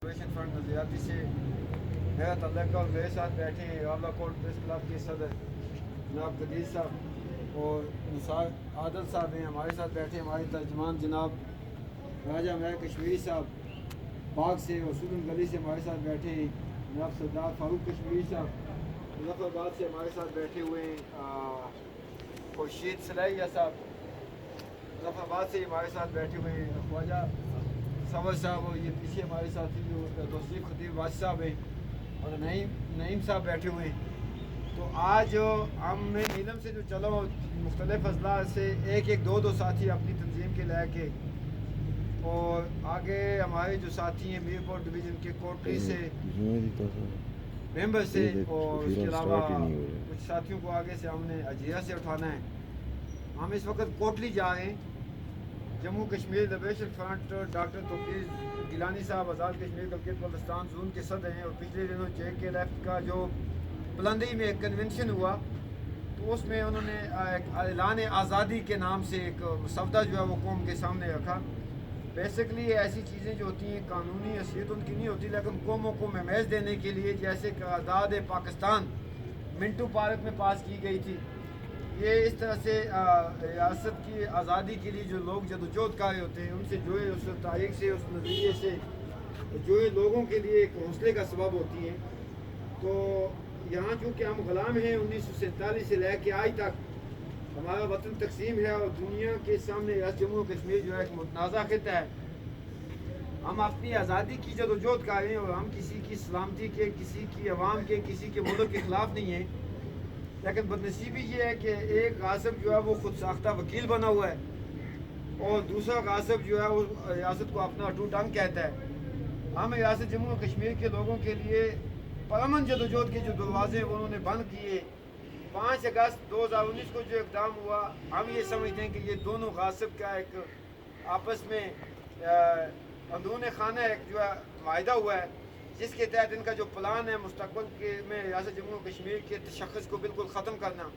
Liberation front نظریاتی سے میرا تعلق اور میرے ساتھ بیٹھے ہیں آولا کوٹ پریس کلب کے صدر جناب قدیر صاحب اور نثار عادل صاحب ہیں ہمارے ساتھ بیٹھے. ہمارے ترجمان جناب راجہ میر کشمیری صاحب باغ سے اور سدن گلی سے ہمارے ساتھ بیٹھے ہیں. جناب سردار فاروق کشمیری صاحب مظفر آباد سے ہمارے ساتھ بیٹھے ہوئے ہیں. خورشید صلاحیہ صاحب مظفر آباد سے ہمارے ساتھ بیٹھے ہوئے ہیں. خواجہ سمر صاحب اور یہ پیچھے ہمارے ساتھی جو توصیف خطیب واج صاحب ہیں اور نعیم صاحب بیٹھے ہوئے ہیں. تو آج ہم نے نیلم سے جو چلو مختلف اضلاع سے ایک دو ساتھی اپنی تنظیم کے لے کے اور آگے ہمارے جو ساتھی ہیں میر پور ڈویژن کے کوٹری سے ممبر سے اور اس کے علاوہ کچھ ساتھیوں کو آگے سے ہم نے اجیرا سے اٹھانا ہے. ہم اس وقت کوٹلی جا رہے ہیں. Jammu Kashmir liberation front doctor Tauqeer Gilani صاحب آزاد کشمیر گلگت بلتستان زون کے صدر ہیں اور پچھلے دنوں جے کے لیفٹ کا جو بلندی میں ایک کنونشن ہوا تو اس میں انہوں نے ایک اعلان آزادی کے نام سے ایک مسودہ جو ہے وہ قوم کے سامنے رکھا. بیسکلی ایسی چیزیں جو ہوتی ہیں قانونی حیثیت ان کی نہیں ہوتی لیکن قوموں کو میمیز دینے کے لیے جیسے کہ آزاد پاکستان منٹو پارک میں پاس کی گئی تھی. یہ اس طرح سے ریاست کی آزادی کے لیے جو لوگ جدوجہد کر رہے ہوتے ہیں ان سے جو ہے اس تاریخ سے اس نظریے سے جو ہے لوگوں کے لیے ایک حوصلے کا سبب ہوتی ہیں. تو یہاں چونکہ ہم غلام ہیں 1947 سے لے کے آج تک ہمارا وطن تقسیم ہے اور دنیا کے سامنے جموں کشمیر جو ہے ایک متنازع خطہ ہے. ہم اپنی آزادی کی جدوجہد کر رہے ہیں اور ہم کسی کی سلامتی کے کسی کی عوام کے کسی کے ملک کے خلاف نہیں ہیں. لیکن بدنصیبی یہ ہے کہ ایک غاصب جو ہے وہ خود ساختہ وکیل بنا ہوا ہے اور دوسرا غاصب جو ہے وہ ریاست کو اپنا اٹو ٹنگ کہتا ہے. ہم ریاست جموں و کشمیر کے لوگوں کے لیے پرامن جدوجہد کے جو دروازے انہوں نے بند کیے 5 اگست 2019 کو جو اقدام ہوا ہم یہ سمجھتے ہیں کہ یہ دونوں غاصب کا ایک آپس میں اندرون خانہ ایک جو ہے معاہدہ ہوا ہے جس کے تحت ان کا جو پلان ہے مستقبل کے میں ریاست جموں و کشمیر کے تشخص کو بالکل ختم کرنا.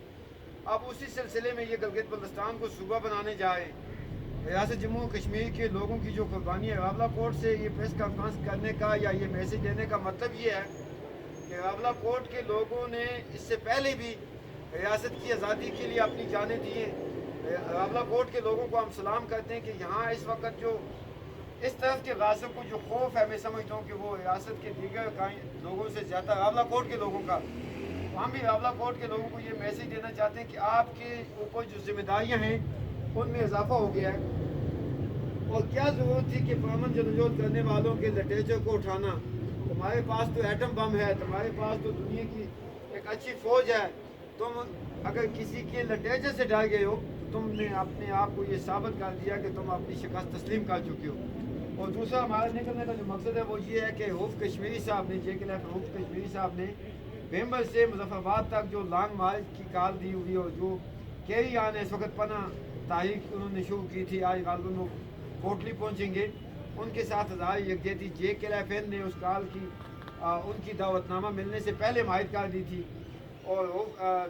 اب اسی سلسلے میں یہ گلگت بلتستان کو صوبہ بنانے جا رہے ہیں. ریاست جموں و کشمیر کے لوگوں کی جو قربانی ہے راولہ کوٹ سے یہ پریس کانفرنس کرنے کا یا یہ میسیج دینے کا مطلب یہ ہے کہ راولہ کوٹ کے لوگوں نے اس سے پہلے بھی ریاست کی آزادی کے لیے اپنی جانیں دی ہیں. راولہ کوٹ کے لوگوں کو ہم سلام کرتے ہیں کہ یہاں اس وقت جو اس طرف کے غاصب کو جو خوف ہے میں سمجھتا ہوں کہ وہ ریاست کے دیگر لوگوں سے زیادہ راولہ کوٹ کے لوگوں کا. ہم بھی راولہ کوٹ کے لوگوں کو یہ میسیج دینا چاہتے ہیں کہ آپ کے اوپر جو ذمہ داریاں ہیں ان میں اضافہ ہو گیا ہے اور کیا ضرورت تھی کہ پرامن جدوجہد کرنے والوں کے لٹریچر کو اٹھانا. تمہارے پاس تو ایٹم بم ہے, تمہارے پاس تو دنیا کی ایک اچھی فوج ہے. تم اگر کسی کے لٹریچر سے ڈر گئے ہو تو تم نے اپنے آپ کو یہ ثابت کر دیا کہ تم اپنی شکست تسلیم کر چکے ہو. اور دوسرا ہمارے نکلنے کا جو مقصد ہے وہ یہ ہے کہ حوف کشمیری صاحب نے جے کے لیفٹ حوف کشمیری صاحب نے ممبر سے مظفر آباد تک جو لانگ مارچ کی کال دی ہوئی اور جو کیری آن ہے اس وقت پناہ تاریخ انہوں نے شروع کی تھی. آج غالباً وہ کوٹلی پہنچیں گے. ان کے ساتھ ہزار یکجہتی جے کے لیفٹ نے اس کال کی ان کی دعوت نامہ ملنے سے پہلے معاہد کر دی تھی. اور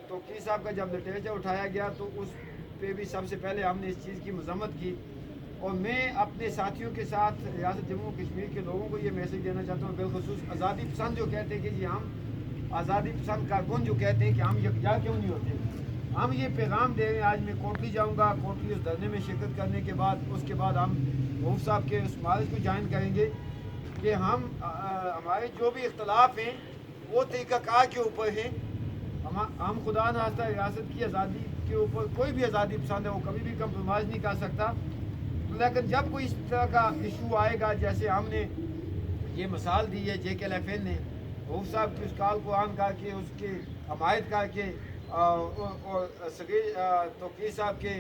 توقیر صاحب کا جب لٹریچر اٹھایا گیا تو اس پہ بھی سب سے پہلے ہم نے اس چیز کی مذمت کی. اور میں اپنے ساتھیوں کے ساتھ ریاست جموں و کشمیر کے لوگوں کو یہ میسیج دینا چاہتا ہوں بالخصوص آزادی پسند جو کہتے ہیں کہ جی ہم آزادی پسند کارکن جو کہتے ہیں کہ ہم یکجا کیوں نہیں ہوتے. ہم یہ پیغام دے رہے ہیں. آج میں کوٹلی جاؤں گا. کوٹلی اس دھرنے میں شرکت کرنے کے بعد اس کے بعد ہم حوف صاحب کے اس مارچ کو جوائن کریں گے کہ ہم ہمارے جو بھی اختلاف ہیں وہ طریقہ کار کے اوپر ہیں. ہم خدا نخواستہ ریاست کی آزادی کے اوپر کوئی بھی آزادی پسند ہے وہ کبھی بھی کمپرومائز نہیں کر سکتا. لیکن جب کوئی اس طرح کا ایشو آئے گا جیسے ہم نے یہ مثال دی ہے جے کے ایل ایف این نے حوف صاحب کی اس کال کو آن کر کے اس کے حمایت کر کے اور توقیر صاحب کے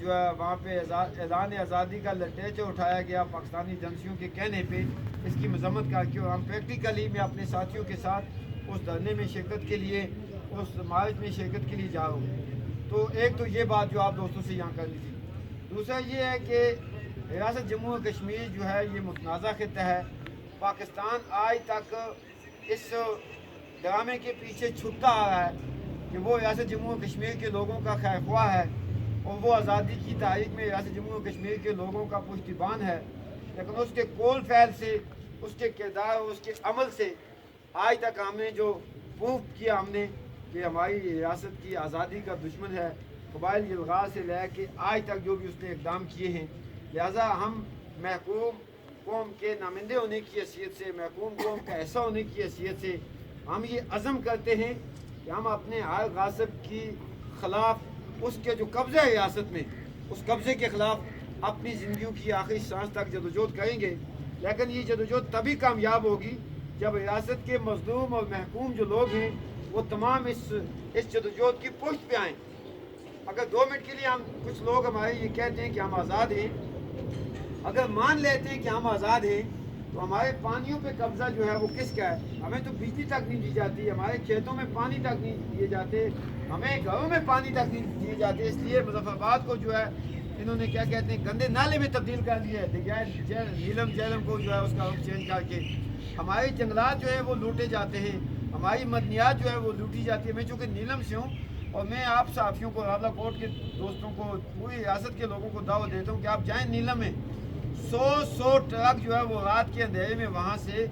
جو ہے وہاں پہ اعلان آزادی کا لٹریچر اٹھایا گیا پاکستانی ایجنسیوں کے کہنے پہ اس کی مذمت کر کے اور ہم پریکٹیکلی میں اپنے ساتھیوں کے ساتھ اس دھرنے میں شرکت کے لیے اس مارچ میں شرکت کے لیے جا رہا ہوں. تو ایک تو یہ بات جو آپ دوستوں سے یہاں کرنی تھی. دوسرا یہ ہے کہ ریاست جموں و کشمیر جو ہے یہ متنازع خطہ ہے. پاکستان آج تک اس ڈرامے کے پیچھے چھپتا آ رہا ہے کہ وہ ریاست جموں و کشمیر کے لوگوں کا خیر خواہ ہے اور وہ آزادی کی تاریخ میں ریاست جموں و کشمیر کے لوگوں کا پشتیبان ہے. لیکن اس کے کول فعل سے اس کے کردار اور اس کے عمل سے آج تک ہم نے جو پروف کیا ہم نے کہ ہماری ریاست کی آزادی کا دشمن ہے، قبائل کی الغاز سے لے کے آج تک جو بھی اس نے اقدام کیے ہیں، لہٰذا ہم محکوم قوم کے نمائندے ہونے کی حیثیت سے، محکوم قوم کا ایسا ہونے کی حیثیت سے ہم یہ عزم کرتے ہیں کہ ہم اپنے ہر غاصب کی خلاف، اس کے جو قبضہ ہے ریاست میں، اس قبضے کے خلاف اپنی زندگیوں کی آخری سانس تک جدوجہد کریں گے۔ لیکن یہ جدوجہد تبھی کامیاب ہوگی جب ریاست کے مظلوم اور محکوم جو لوگ ہیں وہ تمام اس جدوجہد کی پشت پہ آئیں۔ اگر 2 منٹ کے لیے ہم کچھ لوگ ہمارے یہ کہتے ہیں کہ ہم آزاد ہیں، اگر مان لیتے ہیں کہ ہم آزاد ہیں تو ہمارے پانیوں پہ قبضہ جو ہے وہ کس کا ہے؟ ہمیں تو بجلی تک نہیں دی جاتی، ہمارے کھیتوں میں پانی تک نہیں دیے جاتے، ہمیں گھروں میں پانی تک نہیں دیے جاتے۔ اس لیے مظفر آباد کو جو ہے انہوں نے کیا کہتے ہیں گندے نالے میں تبدیل کر دیا ہے، نیلم جیلم کو جو ہے اس کا رخ چینج کر کے۔ ہمارے جنگلات جو ہیں وہ لوٹے جاتے ہیں، ہماری مدنیات جو ہے وہ لوٹی جاتی ہے۔ میں چونکہ نیلم سے ہوں اور میں آپ صحافیوں کو، راولہ کوٹ کے دوستوں کو، پوری ریاست کے لوگوں کو دعوت دیتا ہوں کہ آپ جائیں نیلم میں، 100 ٹرک جو ہے وہ رات کے اندھیرے میں وہاں سے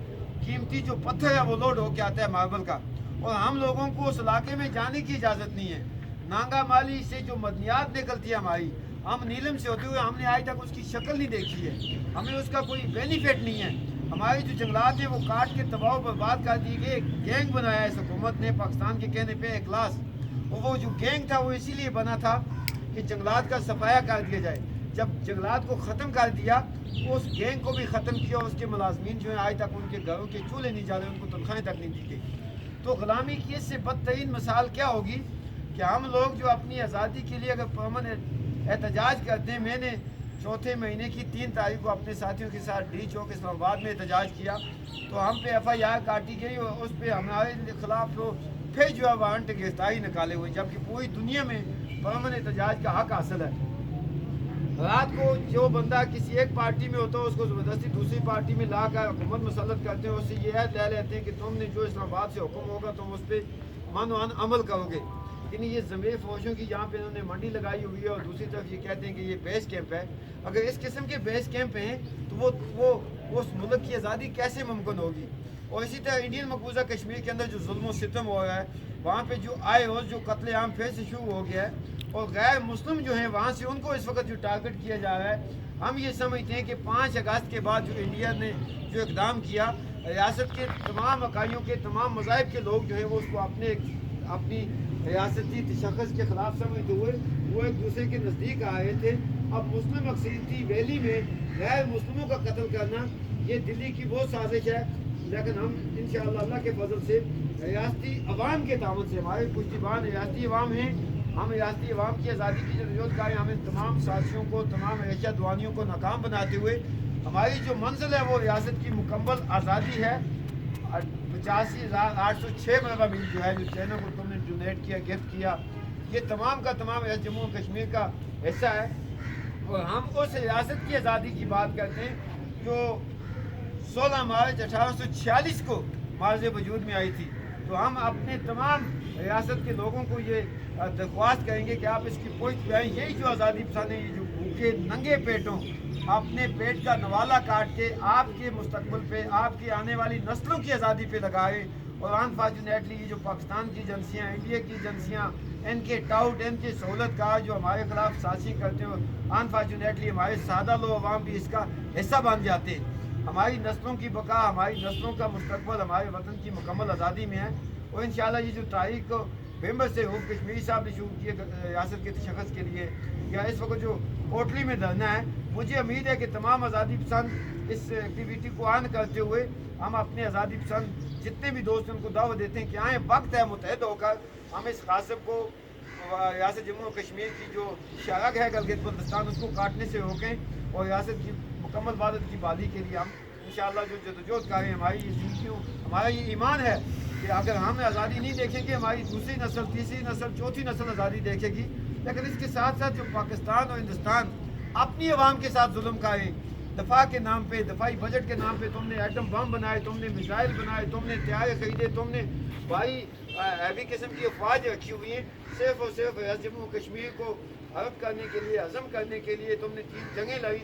قیمتی جو پتھر ہے وہ لوڈ ہو کے آتا ہے ماربل کا، اور ہم لوگوں کو اس علاقے میں جانے کی اجازت نہیں ہے۔ نانگا مالی سے جو مدنیات نکلتی ہے ہماری، ہم نیلم سے ہوتے ہوئے ہم نے آج تک اس کی شکل نہیں دیکھی ہے، ہمیں اس کا کوئی بینیفٹ نہیں ہے۔ ہماری جو جنگلات ہیں وہ کاٹ کے تباہ و برباد کر دی گئی۔ ایک گینگ بنایا ہے اس حکومت نے پاکستان کے کہنے پہ اخلاص، اور وہ جو گینگ تھا وہ اسی لیے بنا تھا کہ جنگلات کا صفایا کر دیا جائے۔ جب جنگلات کو ختم کر دیا تو اس گینگ کو بھی ختم کیا، اس کے ملازمین جو ہیں آج تک ان کے گھروں کے چولہے نہیں جا رہے، ان کو تنخواہیں تک نہیں دی گئی۔ تو غلامی کی اس سے بدترین مثال کیا ہوگی کہ ہم لوگ جو اپنی آزادی کے لیے اگر پرامن احتجاج کرتے ہیں، میں نے چوتھے مہینے کی 3 تاریخ کو اپنے ساتھیوں کے ساتھ ڈی چوک اسلام آباد میں احتجاج کیا، تو ہم پہ FIR کاٹی گئی اور اس پہ ہمارے خلاف پھر جو ہے وارنٹ گرفتاری نکالے ہوئے، جبکہ پوری دنیا میں پرامن احتجاج کا حق حاصل ہے۔ رات کو جو بندہ کسی ایک پارٹی میں ہوتا ہے اس کو زبردستی دوسری پارٹی میں لا کر حکومت مسلط کرتے ہیں، اس سے یہ عہد لے لیتے ہیں کہ تم نے جو اسلام آباد سے حکم ہوگا تم اس پہ من و عمل کرو گے۔ یعنی یہ ضمیر فوجوں کی جہاں پہ انہوں نے منڈی لگائی ہوئی ہے، اور دوسری طرف یہ کہتے ہیں کہ یہ بیس کیمپ ہے۔ اگر اس قسم کے بیس کیمپ ہیں تو وہ اس ملک کی آزادی کیسے ممکن ہوگی؟ اور اسی طرح انڈین مقبوضہ کشمیر کے اندر جو ظلم و ستم ہو رہا ہے، وہاں پہ جو آئے روز جو قتل عام پھر سے شروع ہو گیا ہے، اور غیر مسلم جو ہیں وہاں سے ان کو اس وقت جو ٹارگٹ کیا جا رہا ہے، ہم یہ سمجھتے ہیں کہ 5 اگست کے بعد جو انڈیا نے جو اقدام کیا، ریاست کے تمام اکائیوں کے تمام مذاہب کے لوگ جو ہیں وہ اس کو اپنی ریاستی تشخص کے خلاف سمجھتے ہوئے وہ ایک دوسرے کے نزدیک آ رہے تھے۔ اب مسلم اکثریتی ویلی میں غیر مسلموں کا قتل کرنا یہ دلی کی وہ سازش ہے، لیکن ہم انشاءاللہ اللہ کے فضل سے ریاستی عوام کے تعاون سے، ہمارے پشتیبان ریاستی عوام ہیں، ہم ریاستی عوام کی آزادی کی جدوجہد کا ہم ان تمام سازشوں کو، تمام ریشہ دوانیوں کو ناکام بناتے ہوئے ہماری جو منزل ہے وہ ریاست کی مکمل آزادی ہے۔ 85,806 مربع میل جو ہے، جو چینل کو تم نے ڈونیٹ کیا، گفٹ کیا، یہ تمام کا تمام جموں و کشمیر کا حصہ ہے، اور ہم اس ریاست کی آزادی کی بات کرتے ہیں جو 16 مارچ 1846 کو معرض وجود میں آئی تھی۔ تو ہم اپنے تمام ریاست کے لوگوں کو یہ درخواست کریں گے کہ آپ اس کی پشت پہ آئیں۔ یہی جو آزادی پسند ہیں، یہ جو بھوکے ننگے پیٹوں اپنے پیٹ کا نوالا کاٹ کے آپ کے مستقبل پہ، آپ کی آنے والی نسلوں کی آزادی پہ لگائے، اور انفارچونیٹلی یہ جو پاکستان کی ایجنسیاں، انڈیا کی ایجنسیاں، ان کے ٹاؤٹ، ان کے سہولت کار جو ہمارے خلاف سازشیں کرتے ہیں، انفارچونیٹلی ہمارے سادہ لوگ عوام بھی اس کا حصہ بن جاتے ہیں۔ ہماری نسلوں کی بقا، ہماری نسلوں کا مستقبل ہمارے وطن کی مکمل آزادی میں ہے، اور انشاءاللہ یہ جو تاریخ نومبر سے روف کشمیری صاحب نے شروع کیے ریاست کے تشخص کے لیے، یا اس وقت جو کوٹلی میں دھرنا ہے، مجھے امید ہے کہ تمام آزادی پسند اس ایکٹیویٹی کو آن کرتے ہوئے ہم اپنے آزادی پسند جتنے بھی دوست ہیں ان کو دعوت دیتے ہیں کہ آئیں، وقت ہے متحد ہو کر ہم اس غاصب کو، ریاست جموں و کشمیر کی جو شرک ہے گلگت بلتستان، اس کو کاٹنے سے روکیں، اور ریاست کی مکمل وحدت کی بحالی کے لیے ہم انشاءاللہ جو جدوجہد کریں۔ ہماری یہ زندگیوں، ہمارا یہ ایمان ہے کہ اگر ہم آزادی نہیں دیکھیں گے، ہماری دوسری نسل، تیسری نسل، چوتھی نسل آزادی دیکھے گی۔ لیکن اس کے ساتھ ساتھ جو پاکستان اور ہندوستان اپنی عوام کے ساتھ ظلم کریں، دفاع کے نام پہ، دفاعی بجٹ کے نام پہ تم نے ایٹم بم بنائے، تم نے میزائل بنائے، تم نے طیارے خریدے، تم نے بھائی ہیوی قسم کی افواج رکھی ہوئی ہیں، صرف اور صرف جموں کشمیر کو حرب کرنے کے لیے، عزم کرنے کے لیے تم نے 3 جنگیں لڑی،